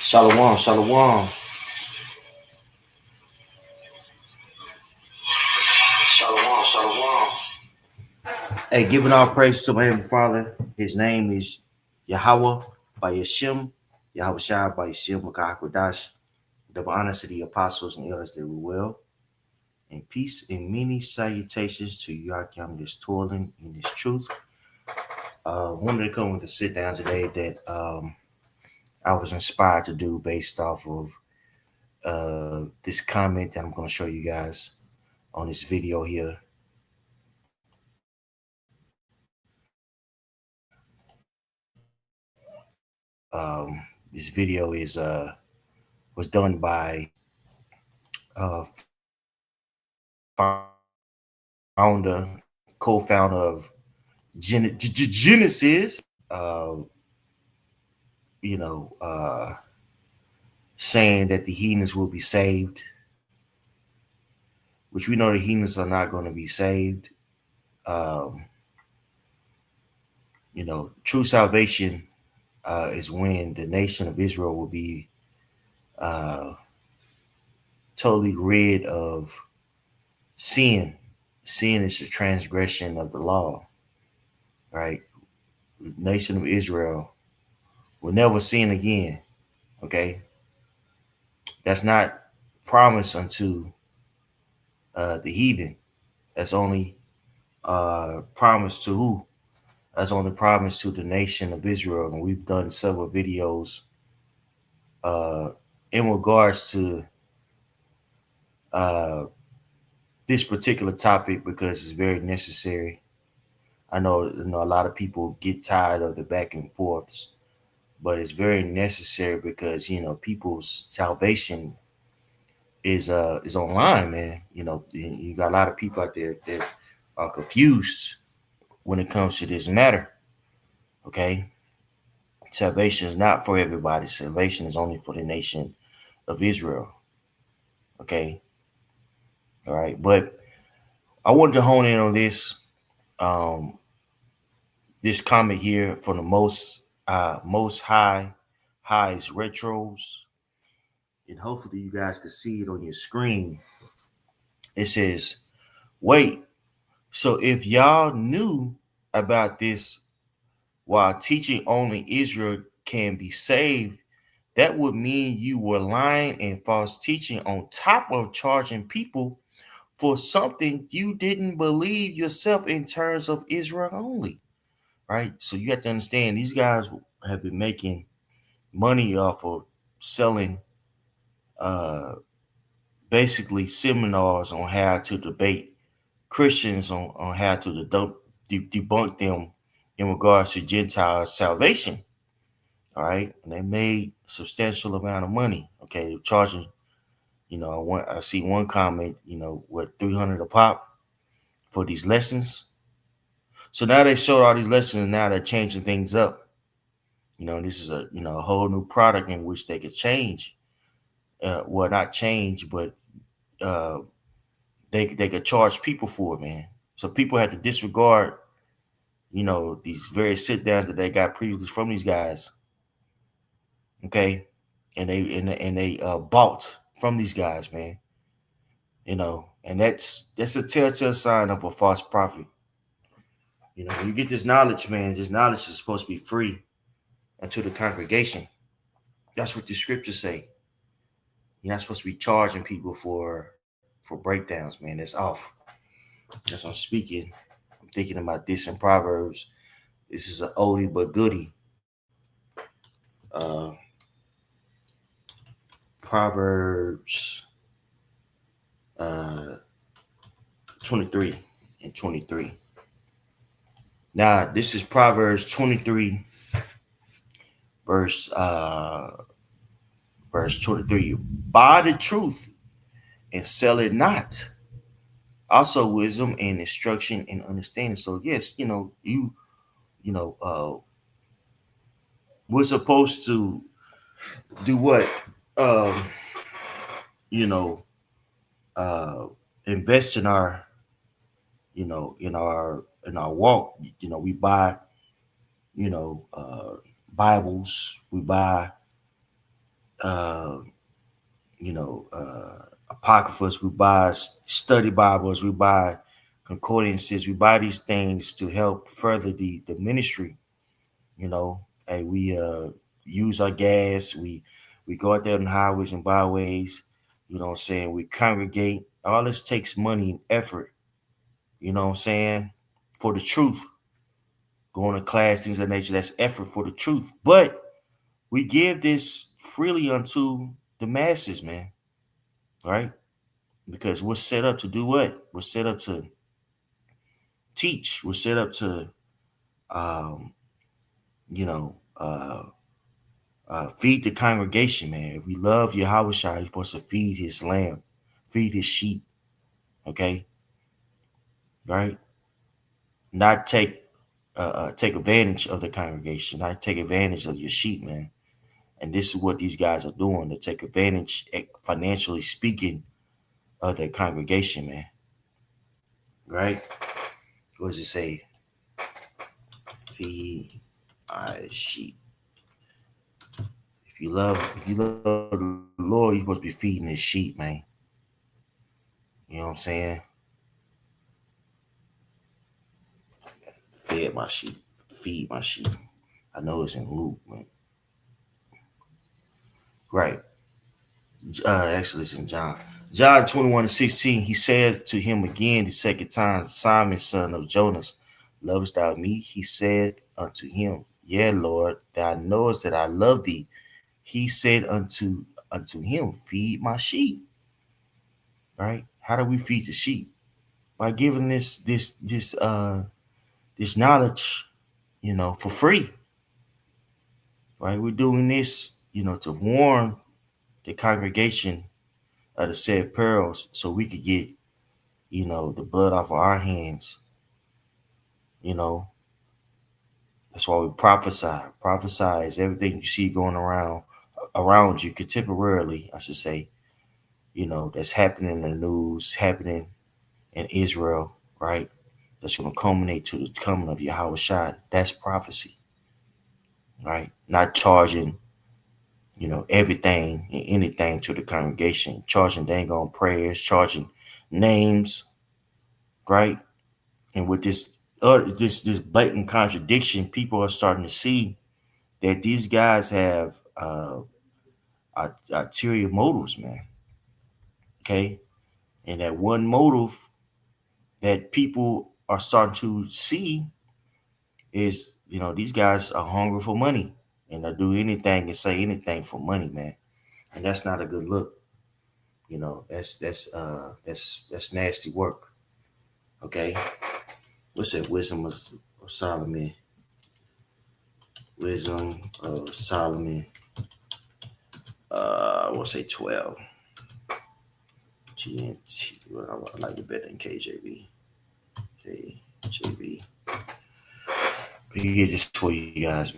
Shalom, shalom, shalom, shalom. Hey, giving all praise to my Heavenly Father. His name is Yahweh by Yashim, Yahweh Shai by Yashim Makakwadash. Double honor to the apostles and elders that we will. And peace and many salutations to Yakim that's toiling in this truth. Wanted to come with a sit down today that I was inspired to do based off of this comment that I'm going to show you guys on this video here. This video is was done by founder, co-founder of Genesis. Uh, you know, saying that the heathens will be saved, which we know the heathens are not going to be saved. Um, true salvation is when the nation of Israel will be uh, totally rid of sin. Sin is the transgression of the law, right? The nation of Israel will never sin again. Okay, that's not promised unto the heathen. That's only promised to who? That's only promised to the nation of Israel. And we've done several videos uh, in regards to uh, this particular topic because it's very necessary. I know, a lot of people get tired of the back and forths, but it's very necessary because people's salvation is online, man. You got a lot of people out there that are confused when it comes to this matter. Okay, salvation is not for everybody. Salvation is only for the nation of Israel. Okay, all right. But I wanted to hone in on um, this comment here from the most highs retros, and hopefully you guys can see it on your screen. It says, "Wait, so if y'all knew about this while teaching only Israel can be saved, that would mean you were lying and false teaching on top of charging people for something you didn't believe yourself in terms of Israel only." Right? So you have to understand these guys have been making money off of selling uh basically seminars on how to debate Christians on how to debunk them in regards to Gentile salvation. All right. And they made substantial amount of money. Okay. They're charging, I see one comment, what, 300 a pop for these lessons. So now they showed all these lessons and now they're changing things up. This is a whole new product in which they could change. Well, not change, but uh, they could charge people for it, man. So people have to disregard, these various sit downs that they got previously from these guys. Okay, and they bought from these guys, man. And that's a telltale sign of a false prophet. When you get this knowledge, man, this knowledge is supposed to be free unto the congregation. That's what the scriptures say. You're not supposed to be charging people for breakdowns, man. That's off. That's I'm speaking. I'm thinking about this in Proverbs. This is an oldie but goodie. Uh, Proverbs 23 and 23. Now, this is Proverbs 23, verse 23. Buy the truth and sell it not. Also, wisdom and instruction and understanding. So, yes, we're supposed to do what? Um, you know, invest in our, in our walk. We buy, Bibles. We buy uh, apocryphas, we buy study Bibles, we buy concordances, we buy these things to help further the ministry. Hey, we use our gas, we go out there on highways and byways. What I'm saying? We congregate. All this takes money and effort. What I'm saying? For the truth, going to class, things of that nature. That's effort for the truth. But we give this freely unto the masses, man. Right? Because we're set up to do what? We're set up to teach. We're set up to, um, you know, uh, feed the congregation, man. If we love Yahweh Shai, you're supposed to feed his lamb, feed his sheep, okay? Right? Not take advantage of the congregation, not take advantage of your sheep, man. And this is what these guys are doing to take advantage, financially speaking, of their congregation, man. Right? What does it say? Feed my sheep. If you love the Lord, you're supposed to be feeding his sheep, man. You know what I'm saying? Fed my sheep. Feed my sheep. I know it's in Luke, man. Right. Actually, it's in John. John 21:16, he said to him again the second time, Simon, son of Jonas, lovest thou me? He said unto him, Yea, Lord, thou knowest that I love thee. He said unto him, Feed my sheep. Right? How do we feed the sheep? By giving this knowledge, for free. Right? We're doing this, to warn the congregation of the said perils so we could get, the blood off of our hands. You know, that's why we prophesy. Prophesy is everything you see going around you contemporarily, I should say, that's happening in the news, happening in Israel, right? That's going to culminate to the coming of Yahweh Shai. That's prophecy, right? Not charging, everything and anything to the congregation, charging dang on prayers, charging names, right? And with this blatant contradiction, people are starting to see that these guys have ulterior motives, man. Okay, and that one motive that people are starting to see is, these guys are hungry for money and they'll do anything and say anything for money, man. And that's not a good look. That's nasty work. Okay, what's that? Of Solomon. Wisdom of Solomon. I will say 12. GNT. Well, I like it better than KJV. KJV. But here this for you guys,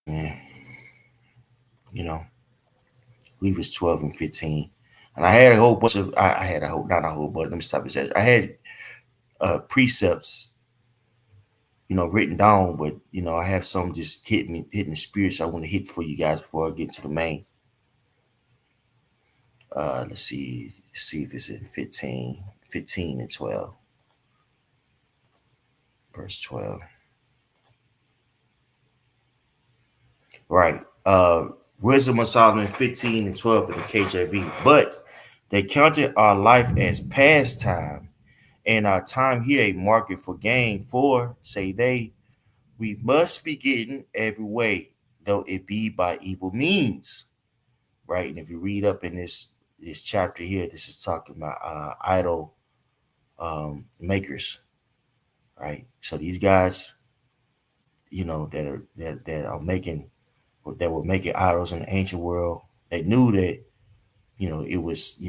man. I believe it's 12 and 15. And I had a whole bunch of, I had a whole, not a whole bunch, let me stop it. I had precepts, written down, but, I have some just hitting the spirit. So I want to hit for you guys before I get to the main. Let's see if it's in 15 and 12. Verse 12. Right. Wisdom of Solomon 15 and 12 in the KJV. But they counted our life as pastime, and our time here a market for gain. For, say they, we must be getting every way, though it be by evil means. Right. And if you read up in this chapter here, this is talking about idol makers. Right. So these guys, that were making idols in the ancient world, they knew that, it was,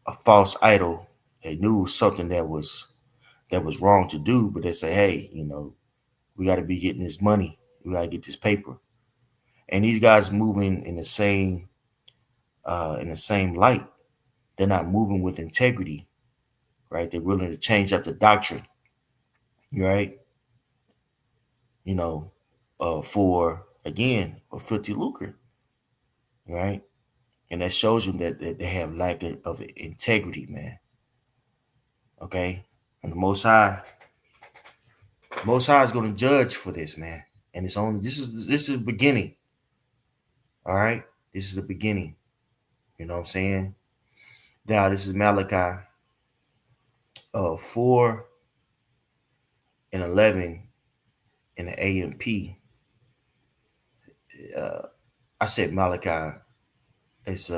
a false idol. They knew something that was wrong to do, but they say, hey, we got to be getting this money. We got to get this paper. And these guys moving in the same light. They're not moving with integrity, right? They're willing to change up the doctrine, right? For again, for filthy lucre, right? And that shows you that they have lack of integrity, man. Okay, and the Most High is going to judge for this, man. And it's only this is the beginning. All right, this is the beginning. You know what I'm saying? Now this is Malachi 4:11 in the AMP. Uh, I said Malachi. It's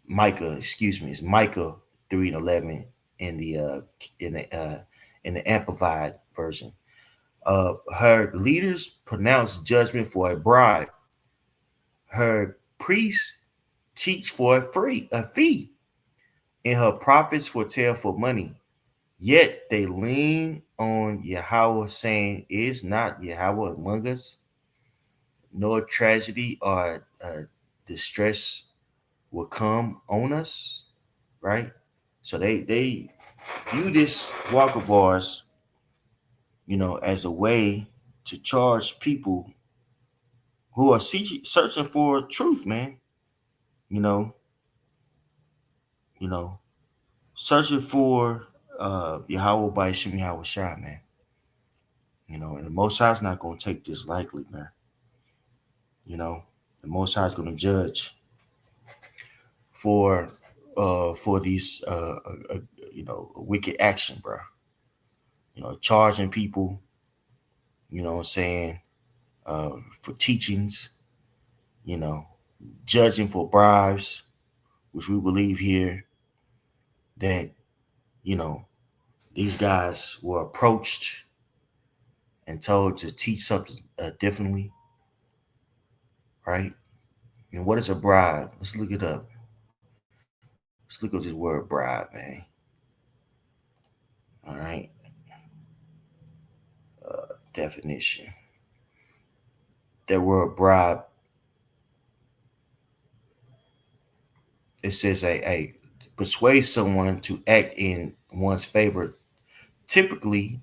Micah. Excuse me. It's Micah 3:11 in the in the Amplified version. Her leaders pronounce judgment for a bribe. Her priests teach for a fee, and her prophets foretell for money. Yet they lean on Yahweh, saying, "Is not Yahweh among us? Nor tragedy or distress will come on us." Right? So they view this Walker bars, as a way to charge people who are searching for truth, man. You know, you know, searching for Yahweh by Shemi Yahweh Shai, man. And the Most High is not going to take this lightly, man. The Most High is going to judge for these wicked action, bro. Charging people, what I'm saying, for teachings, you know, judging for bribes, which we believe here that, you know, these guys were approached and told to teach something differently, right? And what is a bribe? Let's look it up. Let's look at this word bribe, man. All right. Definition. That word bribe, it says a persuade someone to act in one's favor, typically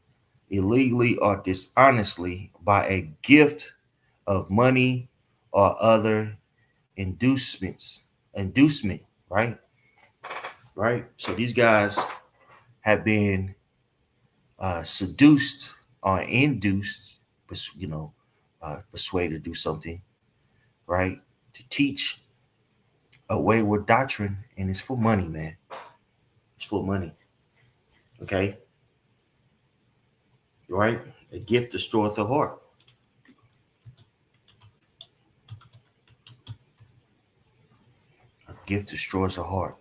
illegally or dishonestly, by a gift of money or other inducement, right? Right. So these guys have been seduced or induced, persuaded to do something, right? To teach a wayward doctrine, and it's for money, man. It's for money. Okay, right? A gift destroyeth the heart. A gift destroys the heart,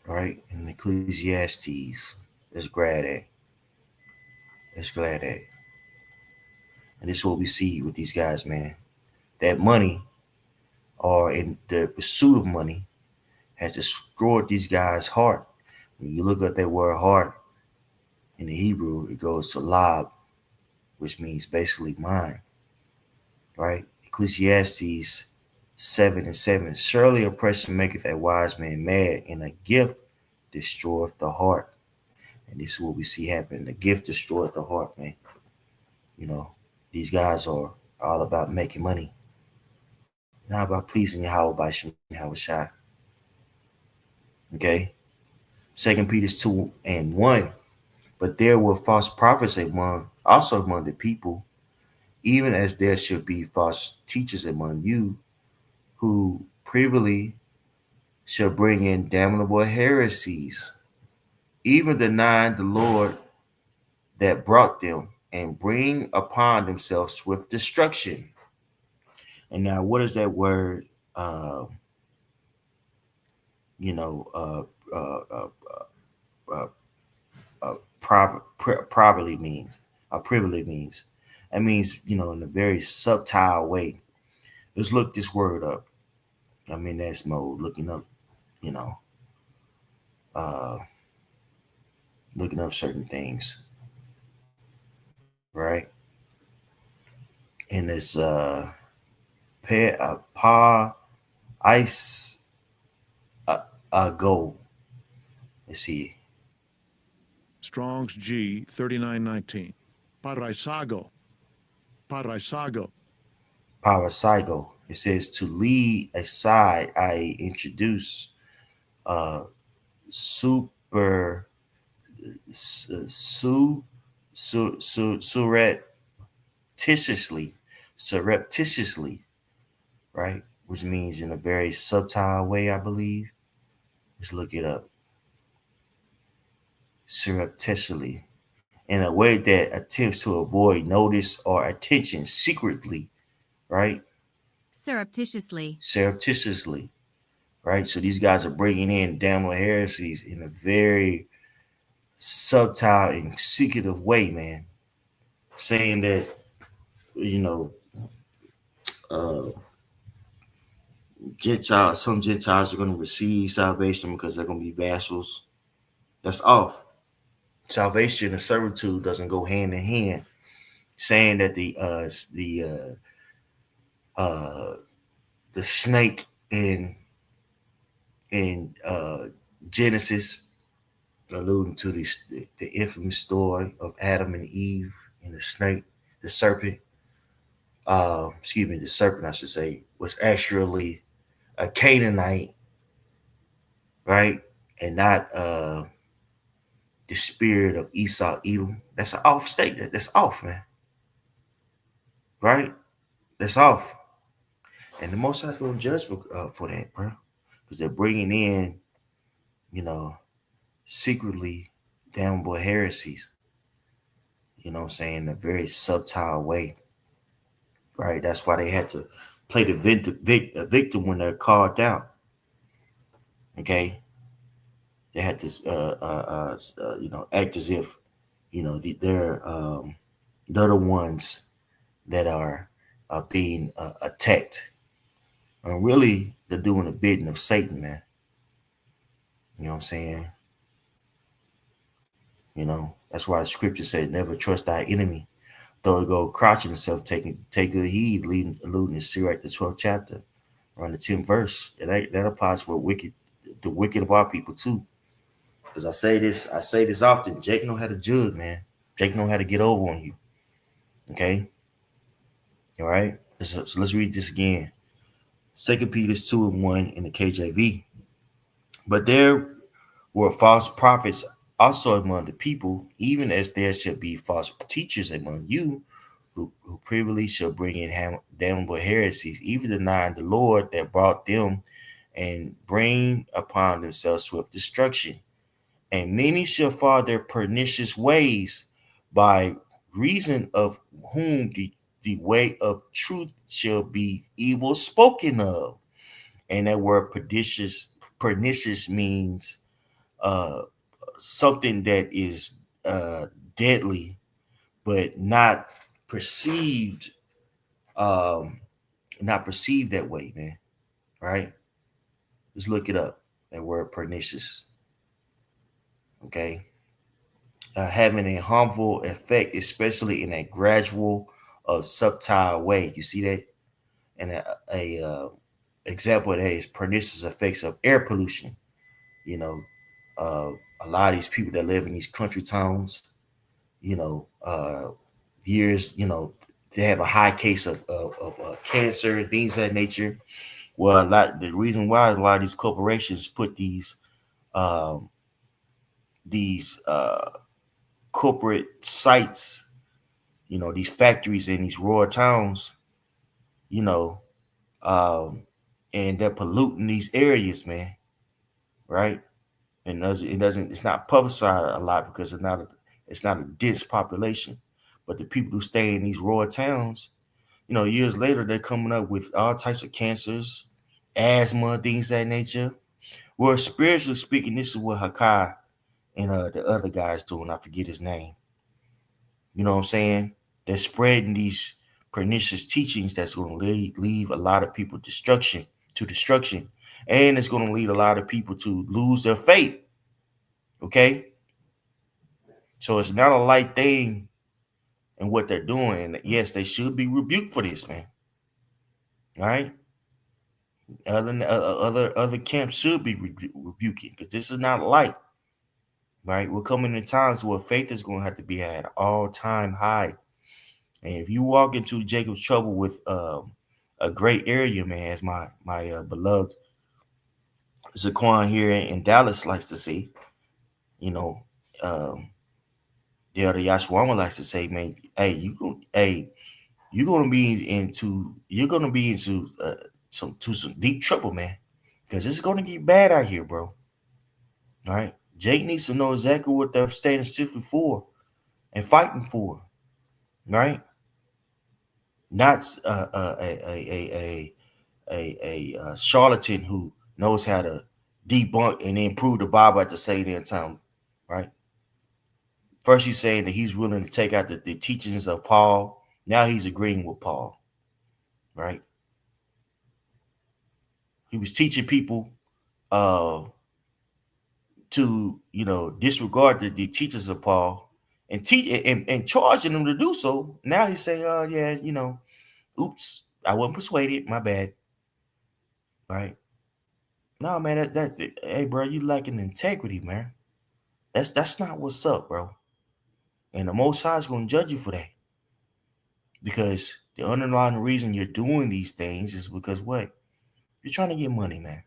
right? In Ecclesiastes, let's grab that. Let's grab that. And this is what we see with these guys, man. That money, or in the pursuit of money, has destroyed these guys' heart. When you look at that word heart in the Hebrew, it goes to lab, which means basically mind, right? Ecclesiastes 7:7. Surely oppression maketh a wise man mad, and a gift destroyeth the heart. And this is what we see happen. The gift destroyeth the heart, man. You know, these guys are all about making money, not about pleasing Yahweh by Shema Shai. Okay? 2 Peter 2:1. But there were false prophets among the people, even as there should be false teachers among you, who privily shall bring in damnable heresies, even denying the Lord that brought them, and bring upon themselves swift destruction. And now, what is that word? Uh, you know, uh, uh, uh, uh, privately means. Privily means. That means, in a very subtle way. Let's look this word up. I'm in that mode, looking up, you know, uh, looking up certain things, right? And it's pa ice go. Let's see. Strong's G 3919. Paraisago. Paraisago. Parapsycho. It says to lead aside, I introduce uh super su surreptitiously, surreptitiously, right? Which means in a very subtle way, I believe. Let's look it up. Surreptitiously, in a way that attempts to avoid notice or attention secretly, right? Surreptitiously. Surreptitiously, right? So these guys are bringing in damnable heresies in a very subtle and secretive way, man. Saying that, you know, uh, some Gentiles are going to receive salvation because they're going to be vassals. That's off. Salvation and servitude doesn't go hand in hand. Saying that uh, the snake in Genesis, alluding to the infamous story of Adam and Eve and the snake, the serpent. Excuse me, the serpent, I should say, was actually a Canaanite, right, and not the spirit of Esau, Edom. That's an off statement. That's off, man. Right? That's off. And the Most High's going to judge for that, bro, because they're bringing in, you know, secretly damnable heresies. You know what I'm saying? In a very subtle way, right? That's why they had to play the victim when they're called out. Okay, they had to, act as if, they're the ones that are being attacked. And really, they're doing the bidding of Satan, man. You know what I'm saying? You know, that's why the scripture said, "Never trust thy enemy." Though he go crouching himself, take good heed, alluding to Sirach the 12th chapter, around the 10th verse. That applies for the wicked of our people too. Because I say this often. Jake know how to judge, man. Jake know how to get over on you. Okay, all right. So let's read this again. Second Peter 2:1 in the KJV. But there were false prophets also among the people, even as there shall be false teachers among you, who privily shall bring in damnable heresies, even denying the Lord that brought them, and bring upon themselves swift destruction. And many shall follow their pernicious ways, by reason of whom the way of truth shall be evil spoken of. And that word pernicious means uh, something that is deadly, but perceived, um, not perceived that way, man. Right? Just look it up. That word pernicious. Okay, having a harmful effect, especially in a gradual, subtle way. You see that? And a example of that is pernicious effects of air pollution. You know, uh, a lot of these people that live in these country towns, you know, years, they have a high case of cancer, things of that nature. Well, the reason why a lot of these corporations put um, these corporate sites, these factories in these rural towns, you know, um, and they're polluting these areas, man, right? And it's not publicized a lot because it's not a dense population. But the people who stay in these rural towns, years later they're coming up with all types of cancers, asthma, things of that nature. Well, spiritually speaking, this is what Hakai and the other guy's doing. I forget his name. You know what I'm saying? They're spreading these pernicious teachings that's going to leave a lot of people destruction, and it's going to lead a lot of people to lose their faith. Okay, so it's not a light thing in what they're doing. And yes, they should be rebuked for this, man. All right, other camps should be rebuking because this is not light. Right, we're coming in times where faith is going to have to be at an all-time high. And if you walk into Jacob's trouble with a great area, man, as my beloved Zaquan here in Dallas likes to say, you know, um, the other Yashwama likes to say, man, you're gonna be into some deep trouble, man, because it's gonna get bad out here, bro. All right, Jake needs to know exactly what they're standing strictly for and fighting for, right? Not a charlatan who knows how to debunk and improve the Bible at the same time, right? First, he's saying that he's willing to take out the teachings of Paul. Now he's agreeing with Paul, right? He was teaching people uh, to, disregard the teachings of Paul and and charging them to do so. Now he's saying, yeah, oops, I wasn't persuaded. My bad, right? No, man, hey, bro, you lacking integrity, man. That's not what's up, bro. And the Most High is going to judge you for that because the underlying reason you're doing these things is because what? You're trying to get money, man.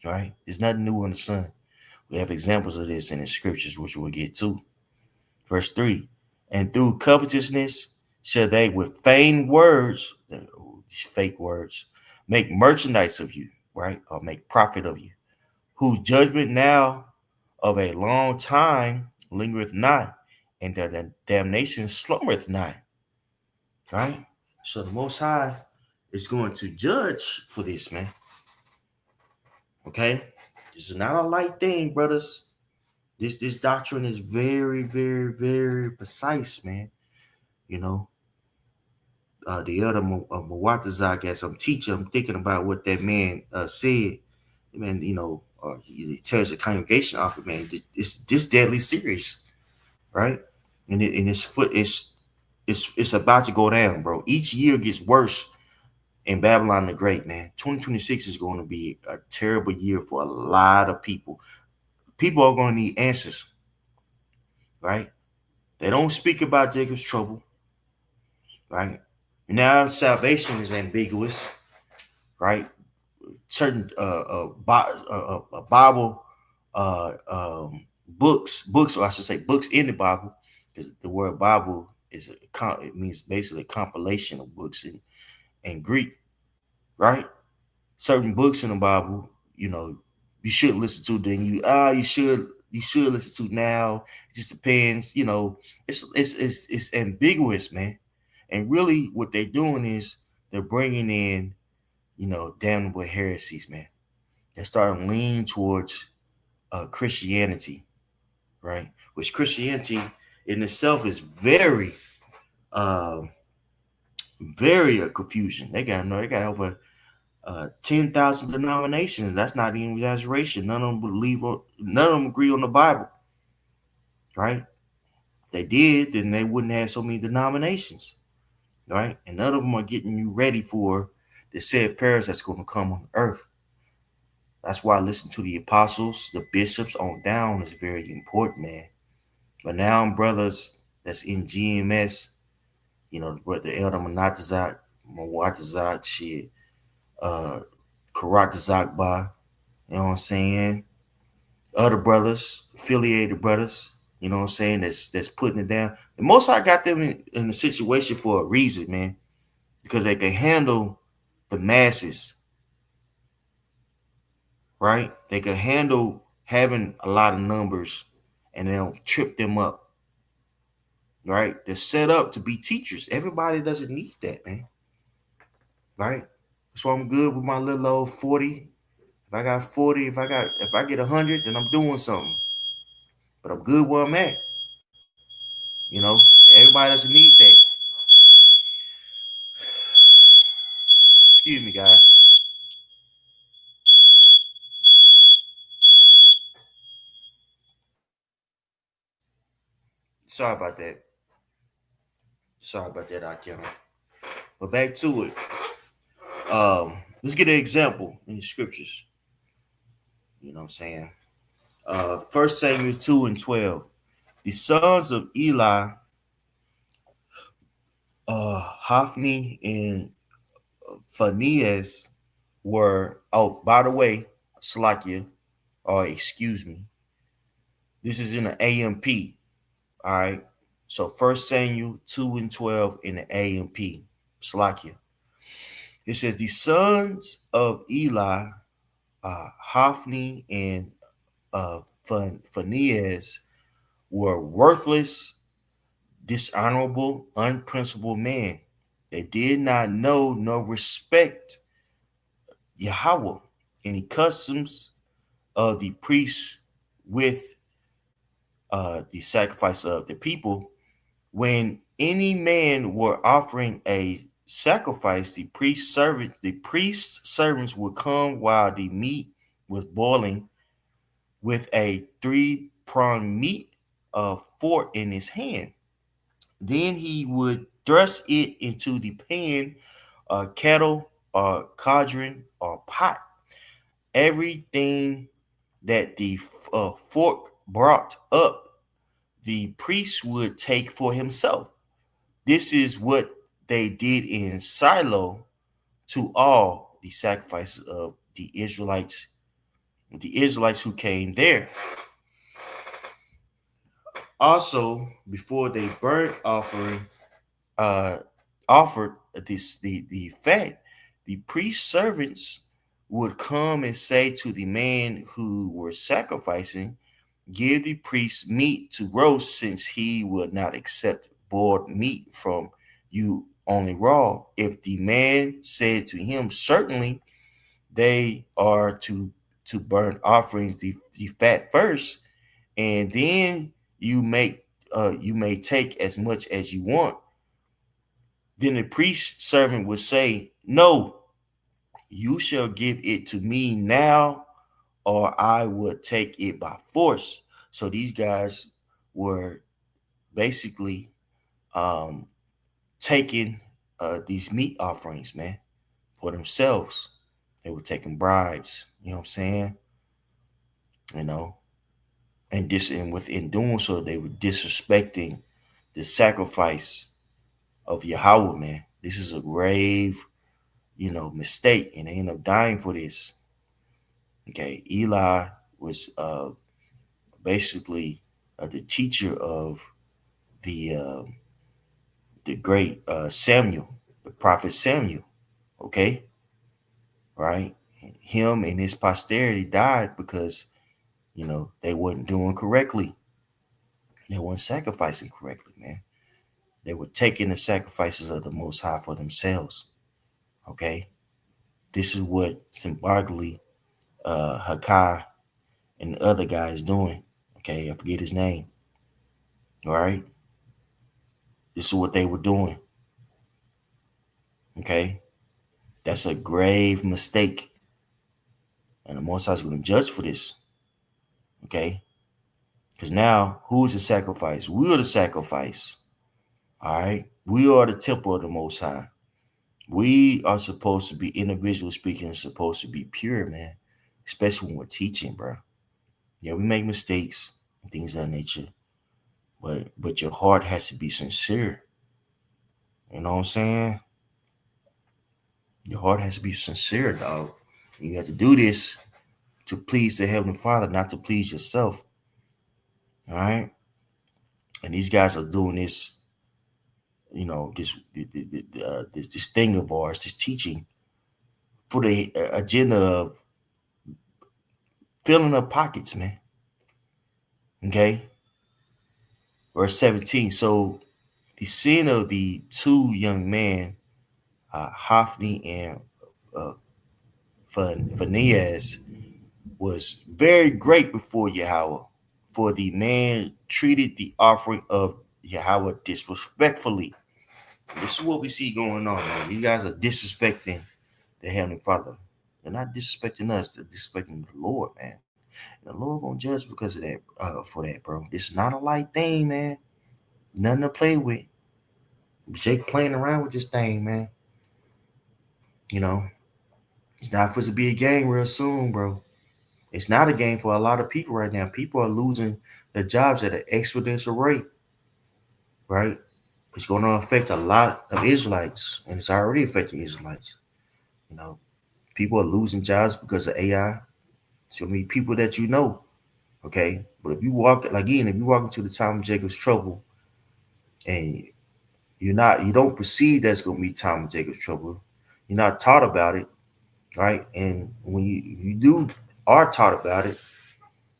All right? There's nothing new under the sun. We have examples of this in the scriptures, which we'll get to. Verse 3, and through covetousness shall they with feigned words, these fake words, make merchandise of you, right? Or make profit of you, whose judgment now of a long time lingereth not, and that damnation slumbereth not. Right? So the Most High is going to judge for this, man. Okay? This is not a light thing, brothers. This doctrine is very, very, very precise, man. You know, the other Mawatazak, as I'm teaching, I'm thinking about what that man said. Man, he tells the congregation off it, man. This deadly serious, right? And it's foot it's about to go down, bro. Each year gets worse in Babylon the Great, man. 2026 is going to be a terrible year for a lot of people. People are going to need answers, right? They don't speak about Jacob's trouble, right? Now salvation is ambiguous, right? Certain Bible books, or I should say books in the Bible, because the word Bible it means basically a compilation of books in Greek, right? Certain books in the Bible, you shouldn't listen to. Then you should listen to now. It just depends. It's ambiguous, man. And really, what they're doing is they're bringing in damnable heresies, man. They're starting to lean towards Christianity, right? Which Christianity in itself is uh, very a confusion. They got over 10,000 denominations. That's not even exaggeration. None of them agree on the Bible, right? If they did, then they wouldn't have so many denominations, right? And none of them are getting you ready for the said Paris that's going to come on earth. That's why listening to the apostles, the bishops on down is very important, man. But now, brothers that's in GMS, the Elder Mawatazak, shit, uh, Karatazak, you know what I'm saying? Other brothers, affiliated brothers, you know what I'm saying, that's putting it down. And most I got them in the situation for a reason, man, because they can handle the masses, right? They can handle having a lot of numbers and they don't trip them up, right? They're set up to be teachers. Everybody doesn't need that, man, right? So I'm good with my little old 40. If I got 40, if I get 100, then I'm doing something. But I'm good where I'm at. You know, everybody doesn't need that. Excuse me, guys. Sorry about that. Sorry about that, I can't. But back to it. Let's get an example in the scriptures. You know what I'm saying? 1 Samuel 2 and 12. The sons of Eli Hophni and Phineas were. Oh, by the way, Slakia, or excuse me, this is in the AMP. All right. So First Samuel 2:12 in the AMP. Slakia. It says the sons of Eli, Hophni and Phinehas, were worthless, dishonorable, unprincipled men. They did not know nor respect Yahweh, any customs of the priests with the sacrifice of the people. When any man were offering a sacrifice, the priest servants would come while the meat was boiling with a three-pronged meat fork in his hand. Then he would thrust it into the pan, kettle, or cauldron, or pot. Everything that the fork brought up, the priest would take for himself. This is what they did in Shiloh to all the sacrifices of the Israelites who came there. Also, before they burnt uh, offered the fat, the priest servants would come and say to the man who were sacrificing, "Give the priest meat to roast, since he will not accept boiled meat from you, only raw." If the man said to him, "Certainly they are to burn offerings the fat first, and then you may take as much as you want," then the priest servant would say, "No, you shall give it to me now, or I will take it by force." So these guys were basically um, taking these meat offerings, man, for themselves. They were taking bribes. You know what I'm saying? You know, and within doing so, they were disrespecting the sacrifice of Yahweh, man. This is a grave, mistake, and they end up dying for this. Okay, Eli was basically the teacher of the uh, the great Samuel, the prophet Samuel. Okay, right? Him and his posterity died because they weren't doing correctly. They weren't sacrificing correctly, man. They were taking the sacrifices of the Most High for themselves. Okay, this is what symbolically Hakai and the other guy is doing. Okay, I forget his name. All right, this is what they were doing. Okay, that's a grave mistake, and the Most High is going to judge for this. Okay, because now who is the sacrifice? We are the sacrifice. All right, we are the temple of the Most High. We are supposed to be, individually speaking, supposed to be pure, man. Especially when we're teaching, bro. Yeah, we make mistakes and things of that nature, but your heart has to be sincere. You know what I'm saying? Your heart has to be sincere, dog. You have to do this to please the Heavenly Father, not to please yourself. All right. And these guys are doing this, this thing of ours, this teaching for the agenda of filling up pockets, man. Okay. Verse 17. So the sin of the two young men, Hophni and uh, Phinehas, was very great before Yahweh, for the man treated the offering of Yahweh disrespectfully. This is what we see going on, man. You guys are disrespecting the Heavenly Father. They're not disrespecting us, they're disrespecting the Lord, man. And the Lord gonna judge because of that, for that, bro. This is not a light thing, man. Nothing to play with. Jake playing around with this thing, man. You know, it's not supposed to be a game real soon, bro. It's not a game for a lot of people right now. People are losing their jobs at an exponential rate, right? It's going to affect a lot of Israelites, and it's already affecting Israelites. You know, people are losing jobs because of AI. It's going to be people that you know, okay? But if you walk, like, again, if you walk into the time of Jacob's trouble and you don't perceive that's going to be time of Jacob's trouble, you're not taught about it, right? And when you do are taught about it,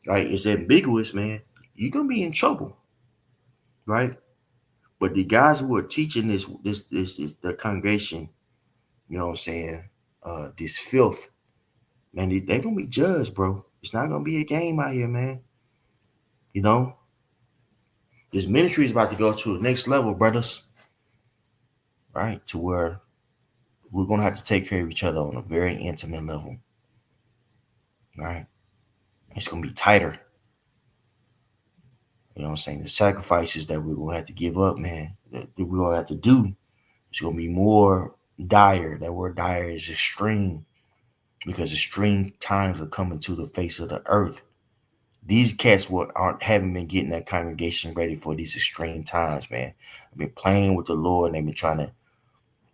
right, it's ambiguous, man. You're going to be in trouble, right? But the guys who are teaching this the congregation, you know what I'm saying, this filth, man, they're gonna be judged, bro. It's not gonna be a game out here, man. You know, this ministry is about to go to the next level, brothers, right? To where we're gonna have to take care of each other on a very intimate level, right? It's gonna be tighter. You know what I'm saying? The sacrifices that we're gonna have to give up, man, that we're gonna have to do, it's gonna be more dire. That word dire is extreme because extreme times are coming to the face of the earth. These cats haven't been getting that congregation ready for these extreme times, man. I've been playing with the Lord and they've been trying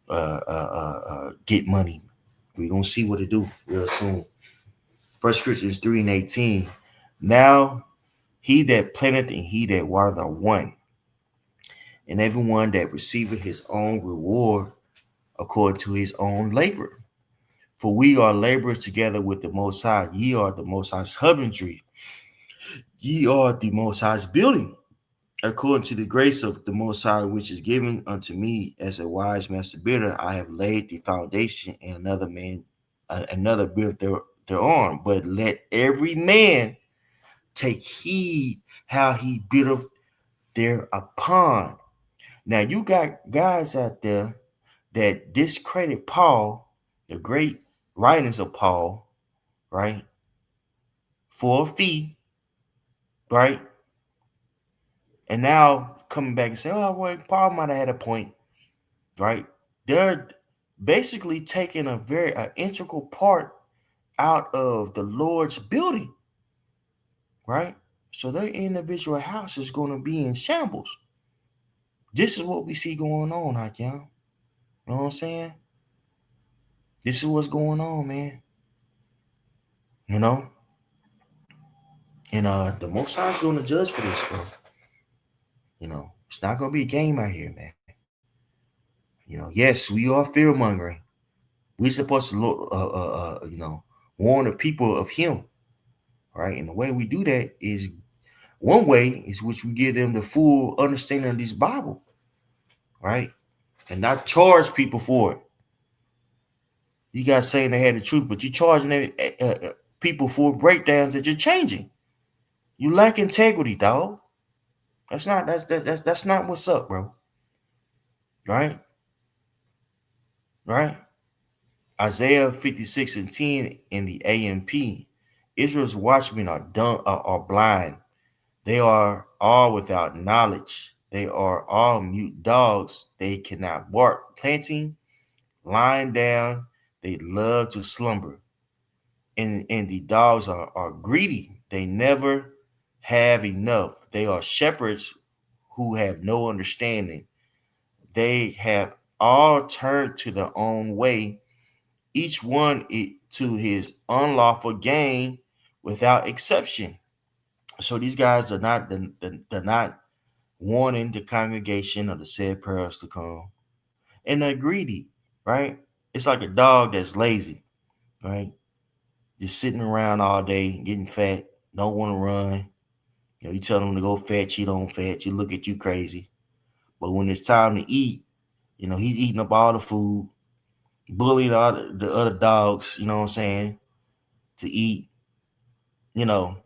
to get money. We're gonna see what it do real soon. First Corinthians 3 and 18. Now he that planteth and he that watereth are one, and everyone that receiveth his own reward according to his own labor. For we are laborers together with the Most High. Ye are the Most High's husbandry. Ye are the Most High's building. According to the grace of the Most High, which is given unto me as a wise master builder, I have laid the foundation, and another built thereon. But let every man take heed how he buildeth thereupon. Now you got guys out there that discredit Paul, the great writings of Paul, right, for a fee, right, and now coming back and say, oh, well, Paul might have had a point, right? They're basically taking a very integral part out of the Lord's building, right? So their individual house is going to be in shambles. This is what we see going on, Hakim. You know what I'm saying? This is what's going on, man. You know? And the Most High is going to judge for this, bro. You know, it's not going to be a game out here, man. You know, yes, we are fear mongering. We're supposed to, warn the people of Him, right? And the way we do that is one way is which we give them the full understanding of this Bible, right? And not charge people for it. You guys saying they had the truth, but you're charging people for breakdowns that you're changing. You lack integrity, dog. That's not what's up, bro. Right? Right? Isaiah 56 and 10 in the AMP. Israel's watchmen are dumb, are blind. They are all without knowledge. They are all mute dogs. They cannot bark. Planting, lying down, they love to slumber. And the dogs are greedy. They never have enough. They are shepherds who have no understanding. They have all turned to their own way, each one to his unlawful gain without exception. So these guys are not they're not warning the congregation of the said prayers to come. And they're greedy, right? It's like a dog that's lazy, right? Just sitting around all day, getting fat, don't want to run. You know, you tell them to go fetch, he don't fetch. You look at you crazy. But when it's time to eat, you know, he's eating up all the food, bullying the other dogs, you know what I'm saying, to eat, you know,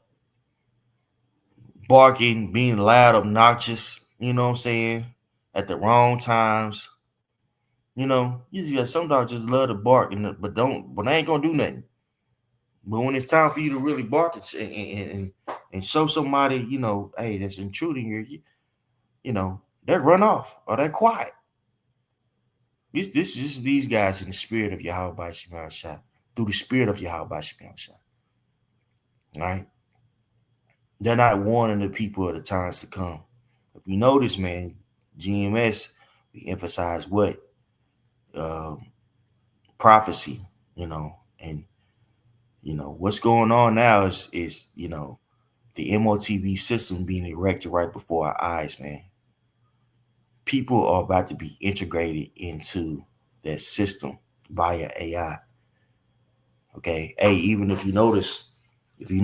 barking, being loud, obnoxious, you know what I'm saying, at the wrong times. You know, you just got some dogs just love to bark, but they ain't gonna do nothing. But when it's time for you to really bark and show somebody, you know, hey, that's intruding here, you know, they run off or they're quiet. This is these guys in the spirit of Yahweh Shemar Shah, through the spirit of Yahweh Shemar Shah. Right? They're not warning the people of the times to come. If you notice, man, GMS We emphasize what um, prophecy, and what's going on now is the MOTV system being erected right before our eyes, man. People are about to be integrated into that system via AI. Okay. Hey, even if you notice, you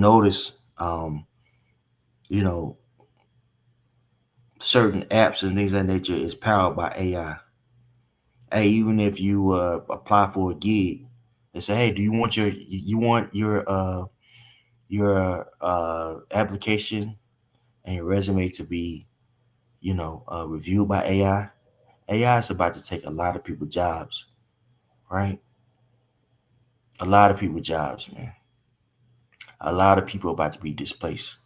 know, certain apps and things of that nature is powered by AI. Hey, even if you apply for a gig, they say, hey, do you want your application and your resume to be, reviewed by AI? AI is about to take a lot of people's jobs, right? A lot of people's jobs, man. A lot of people are about to be displaced.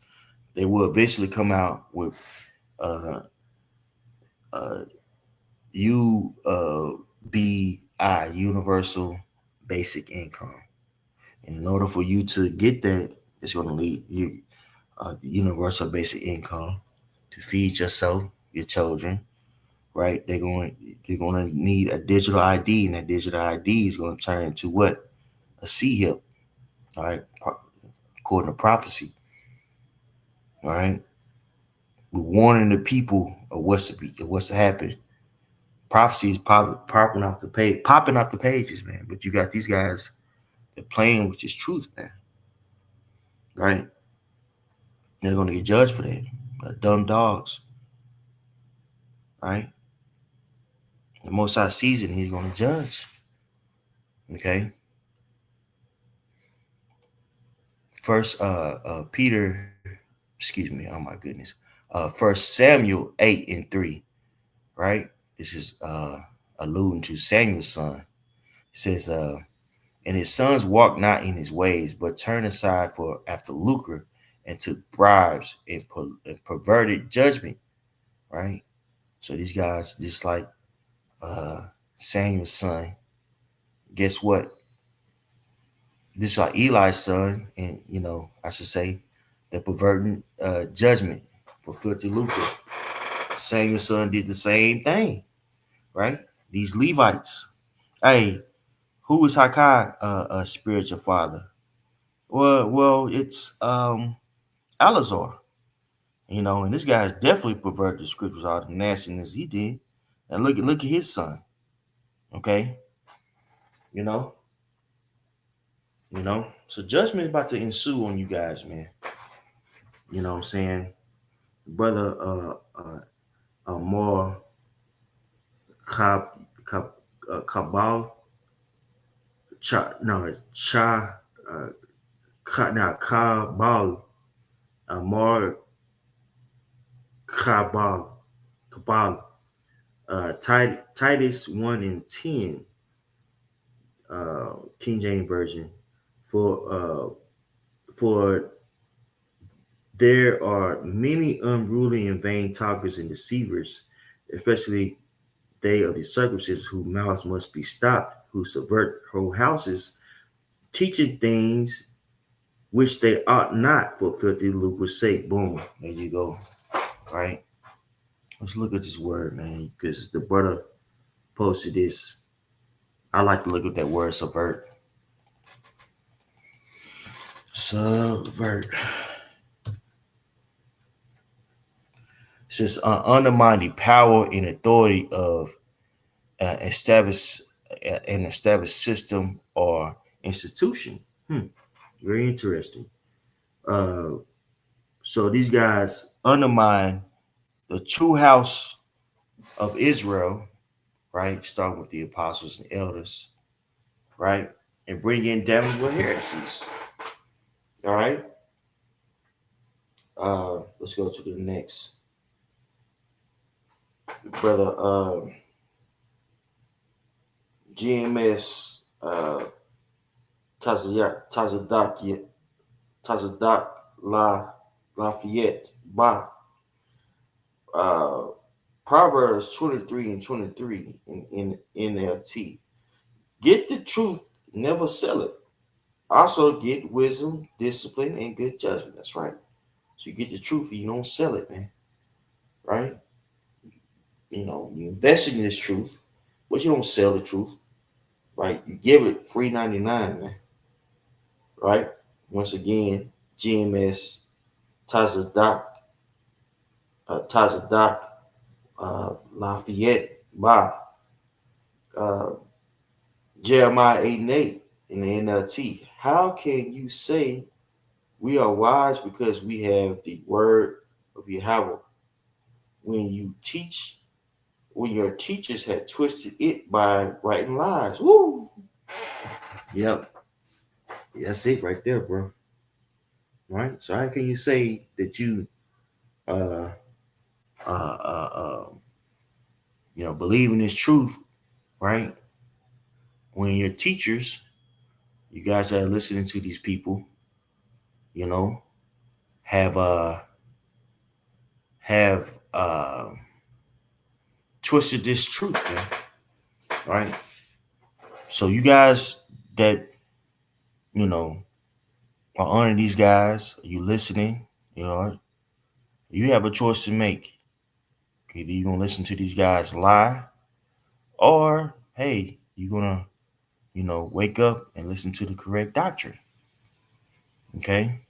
They will eventually come out with uh, uh, UBI, universal basic income. And in order for you to get that, it's going to lead you the universal basic income to feed yourself, your children, right? They're going to need a digital ID, and that digital ID is going to turn into what? A C hip, all right? According to prophecy, all right? We're warning the people of what's to happen. Prophecy is popping off the pages, man. But you got these guys that playing with this truth, man. Right? They're gonna get judged for that. Dumb dogs, right? The Most High sees it, and He's gonna judge. Okay. First, Peter, excuse me. Oh my goodness. First Samuel 8:3. Right. This is alluding to Samuel's son. It says, and his sons walked not in his ways, but turned aside for after lucre, and took bribes and perverted judgment. Right. So these guys, just like uh, Samuel's son, guess what? Just like Eli's son, and I should say, they're perverting judgment for filthy lucre. Samuel's son did the same thing. Right. These Levites. Hey, who is Hakai a spiritual father? Well, it's Alazar. And this guy's definitely perverted the scriptures, all the nastiness he did. And look at his son. Okay, you know, So judgment is about to ensue on you guys, man. You know what I'm saying, brother? More Kab, Kabal, Cha, no, it's Cha, now Kabal, more Kabal, Titus 1:10, King James version, for there are many unruly and vain talkers and deceivers, especially they of the circumcision, whose mouths must be stopped, who subvert whole houses, teaching things which they ought not, for filthy lucre's sake. Boom, there you go. All right, let's look at this word, man, because the brother posted this. I like to look at that word, subvert. Subvert. It says undermine the power and authority of establish an established system or institution. Very interesting. Uh, so these guys undermine the true house of Israel, right? Starting with the apostles and elders, right? And bring in damnable heresies. All right. Let's go to the next brother. GMS Tazadak La Lafayette Ba. Uh, Proverbs 23:23 in NLT. Get the truth, never sell it. Also get wisdom, discipline, and good judgment. That's right. So you get the truth and you don't sell it, man. Right? You invest in this truth, but you don't sell the truth, right? You give it free 99, man, right? Once again, GMS Tazadak, Tazadak, Lafayette, Ba, uh, Jeremiah 8 and 8 in the NLT. How can you say we are wise because we have the word of Yahweh when you teach, when your teachers had twisted it by writing lies? Woo! Yep, that's it right there, bro. Right? So how can you say that you uh uh uh, uh believe in this truth, right? When your teachers, you guys that are listening to these people, you know, have have twisted this truth, man. Right? So you guys that, you know, are under these guys, you listening, you know, you have a choice to make. Either you're gonna listen to these guys lie, or hey, you're gonna, wake up and listen to the correct doctrine. Okay?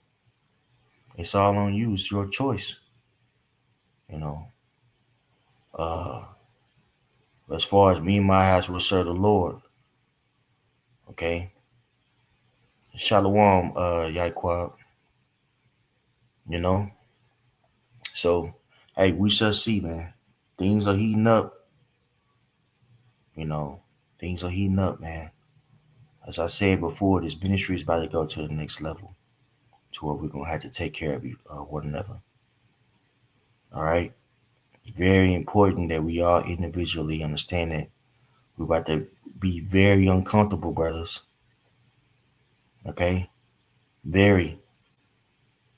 It's all on you. It's your choice. You know. Uh as far as me and my house will serve the Lord. Okay. Shalom, Yaiquab. You know. So hey, we shall see, man. Things are heating up, you know. Things are heating up, man. As I said before, this ministry is about to go to the next level, to where we're gonna have to take care of one another. All right. Very important that we all individually understand that we're about to be very uncomfortable, brothers. Okay, very.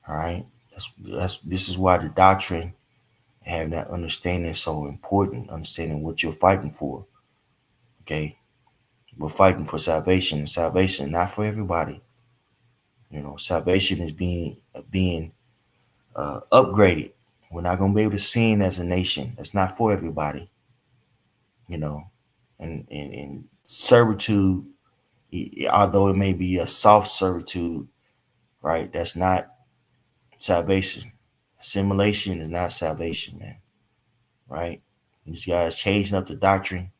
All right. That's this is why the doctrine and having that understanding is so important. Understanding what you're fighting for. Okay, we're fighting for salvation, and salvation not for everybody. Salvation is being upgraded. We're not gonna be able to sin as a nation. That's not for everybody. You know, and servitude, although it may be a soft servitude, right? That's not salvation. Assimilation is not salvation, man. Right? These guys changing up the doctrine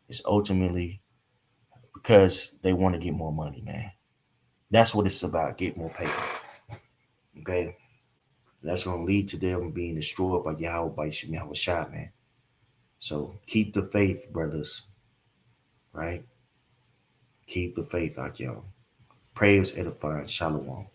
is ultimately because they want to get more money, man. That's what it's about. Get more paper. Okay? That's gonna lead to them being destroyed by Yahweh, by Yahweh Shah, man. So keep the faith, brothers. Right? Keep the faith out, y'all. Prayers edifying. Shalom.